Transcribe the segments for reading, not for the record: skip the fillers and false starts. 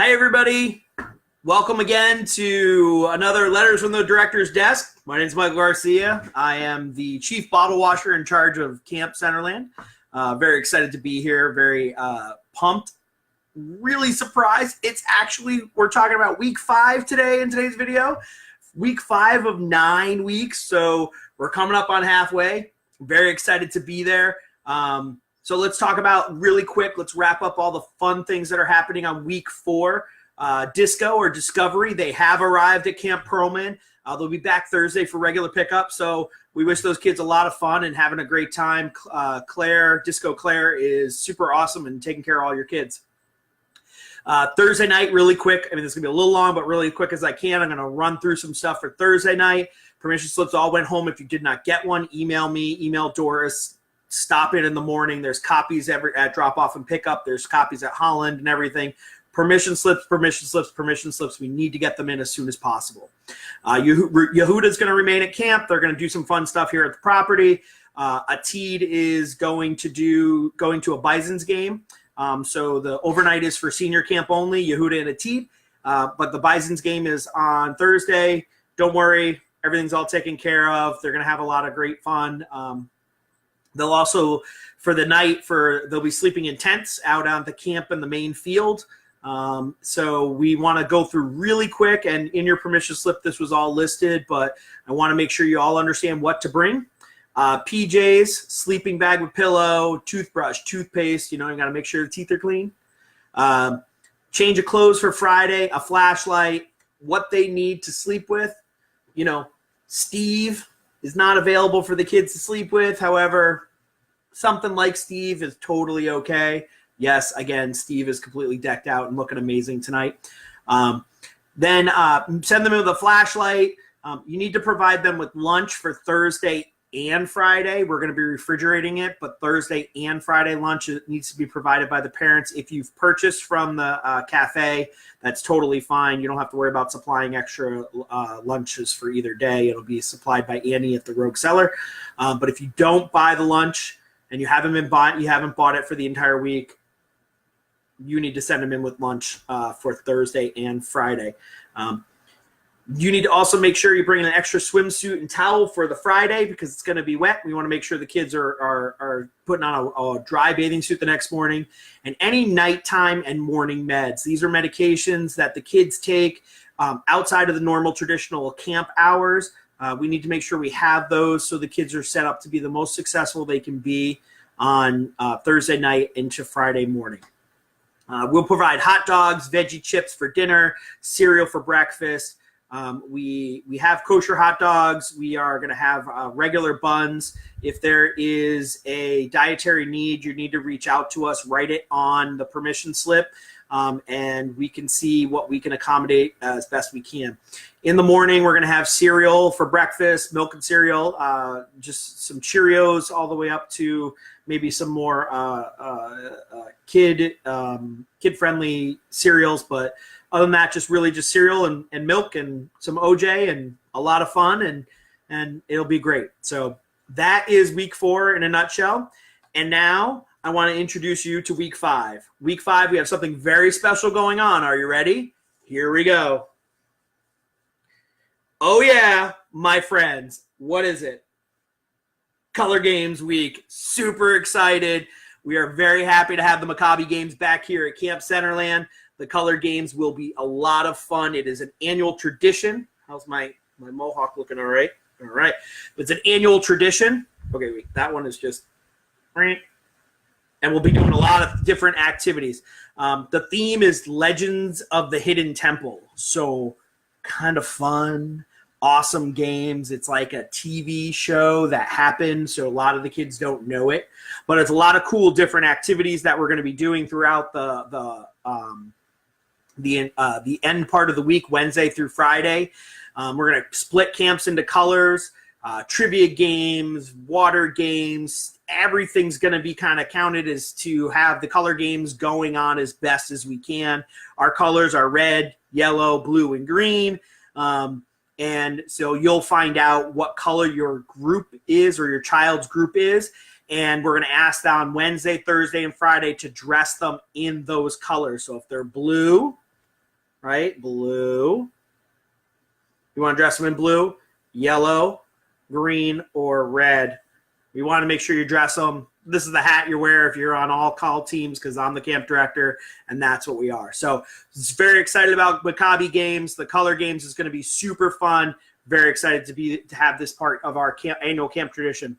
Hi, everybody. Welcome again to another Letters from the Director's Desk. My name is Michael Garcia. I am the chief bottle washer in charge of Camp Centerland. Very excited to be here. Very pumped. Really surprised. We're talking about week 5 today in today's video. Week 5 of 9 weeks. So we're coming up on halfway. Very excited to be there. So let's talk about really quick. Let's wrap up all the fun things that are happening on week 4. Disco or Discovery, they have arrived at Camp Pearlman. They'll be back Thursday for regular pickup. So we wish those kids a lot of fun and having a great time. Disco Claire is super awesome and taking care of all your kids. Thursday night, really quick. I mean, this is going to be a little long, but really quick as I can. I'm going to run through some stuff for Thursday night. Permission slips all went home. If you did not get one, email me, email Doris. Stop in the morning. There's copies at drop-off and pickup. There's copies at Holland and everything. Permission slips. We need to get them in as soon as possible. Yehuda's going to remain at camp. They're going to do some fun stuff here at the property. Atid is going to a Bison's game. So the overnight is for senior camp only, Yehuda and Atid. But the Bison's game is on Thursday. Don't worry. Everything's all taken care of. They're going to have a lot of great fun. They'll also, for the night, they'll be sleeping in tents out on the camp in the main field. So we want to go through really quick, and in your permission slip, this was all listed, but I want to make sure you all understand what to bring. PJs, sleeping bag with pillow, toothbrush, toothpaste. You got to make sure the teeth are clean. Change of clothes for Friday, a flashlight, what they need to sleep with. Steve is not available for the kids to sleep with. However, something like Steve is totally okay. Yes, again, Steve is completely decked out and looking amazing tonight. Then send them with a flashlight. You need to provide them with lunch for Thursday and Friday. We're going to be refrigerating it, but Thursday and Friday lunch needs to be provided by the parents. If you've purchased from the cafe, that's totally fine. You don't have to worry about supplying extra lunches for either day. It'll be supplied by Annie at the Rogue Cellar. But if you don't buy the lunch and you haven't bought it for the entire week, you need to send them in with lunch for Thursday and Friday. You need to also make sure you bring an extra swimsuit and towel for the Friday because it's going to be wet. We want to make sure the kids are putting on a dry bathing suit the next morning. And any nighttime and morning meds. These are medications that the kids take outside of the normal traditional camp hours. We need to make sure we have those so the kids are set up to be the most successful they can be on Thursday night into Friday morning. We'll provide hot dogs, veggie chips for dinner, cereal for breakfast. We have kosher hot dogs. We are going to have regular buns. If there is a dietary need, you need to reach out to us, write it on the permission slip, and we can see what we can accommodate as best we can. In the morning, we're going to have cereal for breakfast, milk and cereal, just some Cheerios all the way up to maybe some more kid-friendly cereals, but other than that, just cereal and milk and some OJ and a lot of fun, and it'll be great. So that is week 4 in a nutshell. And now I want to introduce you to week 5. Week 5, we have something very special going on. Are you ready? Here we go. Oh, yeah, my friends. What is it? Color Games Week. Super excited. We are very happy to have the Maccabi Games back here at Camp Centerland. The Color Games will be a lot of fun. It is an annual tradition. How's my mohawk looking? All right. All right. It's an annual tradition. Okay, wait. That one is just right. And we'll be doing a lot of different activities. The theme is Legends of the Hidden Temple. So kind of fun, awesome games. It's like a TV show that happened, so a lot of the kids don't know it. But it's a lot of cool different activities that we're going to be doing throughout the end part of the week, Wednesday through Friday. We're going to split camps into colors, trivia games, water games. Everything's going to be kind of counted as to have the color games going on as best as we can. Our colors are red, yellow, blue, and green. And so you'll find out what color your group is or your child's group is. And we're going to ask them on Wednesday, Thursday, and Friday to dress them in those colors. So if they're blue, right? Blue. You want to dress them in blue, yellow, green, or red. We want to make sure you dress them. This is the hat you wear if you're on all call teams, because I'm the camp director, and that's what we are. So it's very excited about Maccabi games. The color games is going to be super fun. Very excited to have this part of our annual camp tradition.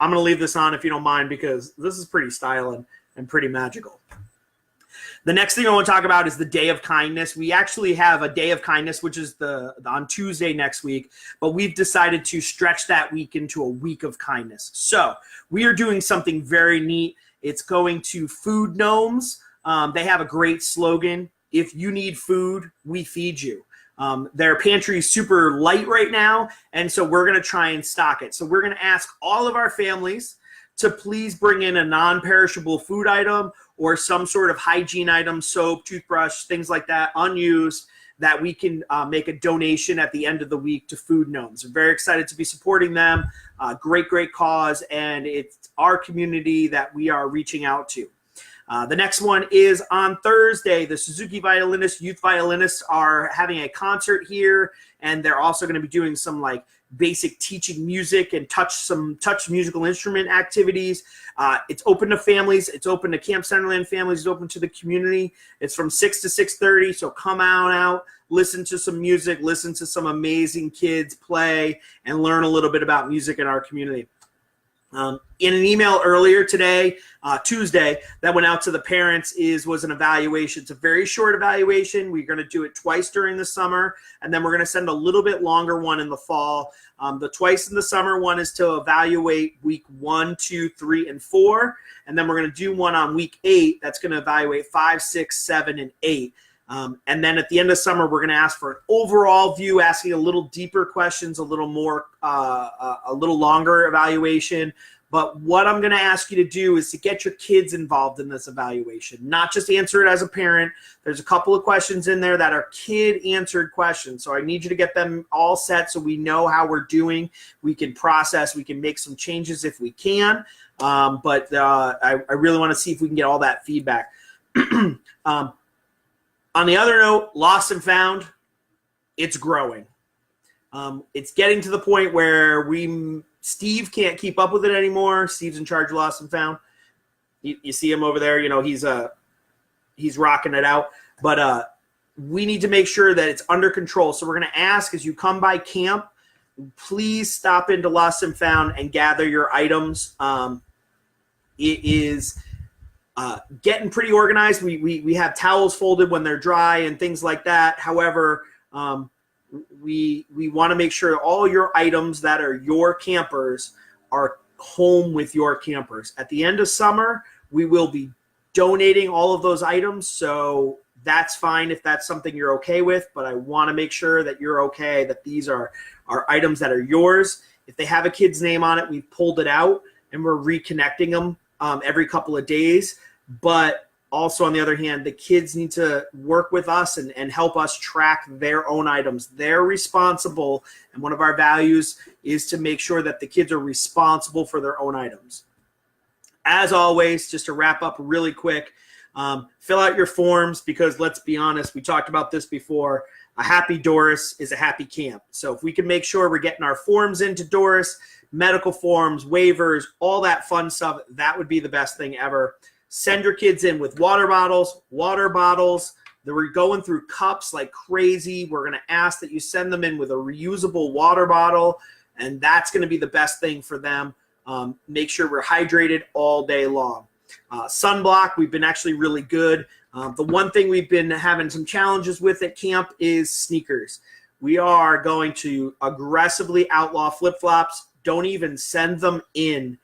I'm going to leave this on if you don't mind, because this is pretty styling and pretty magical. The next thing I want to talk about is the Day of Kindness. We actually have a Day of Kindness, which is on Tuesday next week, but we've decided to stretch that week into a week of kindness. So we are doing something very neat. It's going to Food Gnomes. They have a great slogan: if you need food, we feed you. Their pantry is super light right now, and so we're going to try and stock it. So we're going to ask all of our families to please bring in a non-perishable food item or some sort of hygiene item, soap, toothbrush, things like that, unused, that we can make a donation at the end of the week to Food Gnomes. We're very excited to be supporting them. Great cause, and it's our community that we are reaching out to. The next one is on Thursday. The Suzuki youth violinists are having a concert here, and they're also going to be doing some like basic teaching music and touch musical instrument activities. It's open to families. It's open to Camp Centerland families. It's open to the community. It's from 6 to 6:30. So come on out, listen to some music, listen to some amazing kids play, and learn a little bit about music in our community. In an email earlier today, Tuesday, that went out to the parents was an evaluation. It's a very short evaluation. We're going to do it twice during the summer, and then we're going to send a little bit longer one in the fall. The twice in the summer one is to evaluate week 1, 2, 3, and 4, and then we're going to do one on week 8 that's going to evaluate 5, 6, 7, and 8. And then at the end of summer, we're going to ask for an overall view, asking a little deeper questions, a little more, a little longer evaluation. But what I'm going to ask you to do is to get your kids involved in this evaluation, not just answer it as a parent. There's a couple of questions in there that are kid-answered questions. So I need you to get them all set so we know how we're doing. We can process. We can make some changes if we can. But I really want to see if we can get all that feedback. On the other note, Lost and Found, it's growing. It's getting to the point where Steve can't keep up with it anymore. Steve's in charge of Lost and Found. You see him over there. You know, he's rocking it out. But we need to make sure that it's under control. So we're going to ask, as you come by camp, please stop into Lost and Found and gather your items. It is getting pretty organized. We have towels folded when they're dry and things like that. However, we want to make sure all your items that are your campers are home with your campers. At the end of summer, we will be donating all of those items, so that's fine if that's something you're okay with, but I want to make sure that you're okay, that these are items that are yours. If they have a kid's name on it, we've pulled it out, and we're reconnecting them every couple of days. But also, on the other hand, the kids need to work with us and help us track their own items. They're responsible, and one of our values is to make sure that the kids are responsible for their own items. As always, just to wrap up really quick, fill out your forms, because let's be honest, we talked about this before. A happy Doris is a happy camp. So if we can make sure we're getting our forms into Doris, medical forms, waivers, all that fun stuff, that would be the best thing ever. Send your kids in with water bottles. We're going through cups like crazy. We're going to ask that you send them in with a reusable water bottle, and that's going to be the best thing for them. Make sure we're hydrated all day long. Sunblock, we've been actually really good. The one thing we've been having some challenges with at camp is sneakers. We are going to aggressively outlaw flip-flops. Don't even send them in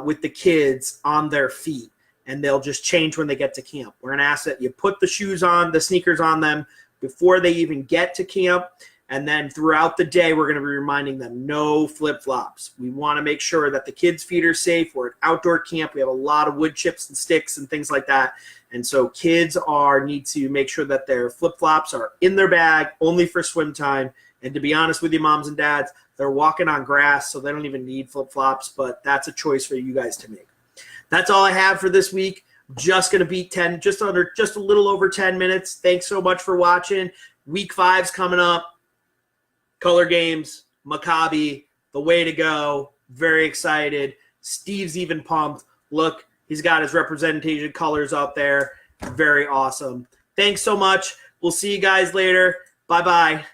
with the kids on their feet, and they'll just change when they get to camp. We're going to ask that you put the sneakers on them before they even get to camp. And then throughout the day, we're going to be reminding them, no flip-flops. We want to make sure that the kids' feet are safe. We're at outdoor camp. We have a lot of wood chips and sticks and things like that. And so kids need to make sure that their flip-flops are in their bag only for swim time. And to be honest with you, moms and dads, they're walking on grass, so they don't even need flip-flops. But that's a choice for you guys to make. That's all I have for this week. Just going to beat 10, just a little over 10 minutes. Thanks so much for watching. Week 5's coming up. Color games, Maccabi, the way to go. Very excited. Steve's even pumped. Look, he's got his representation colors out there. Very awesome. Thanks so much. We'll see you guys later. Bye-bye.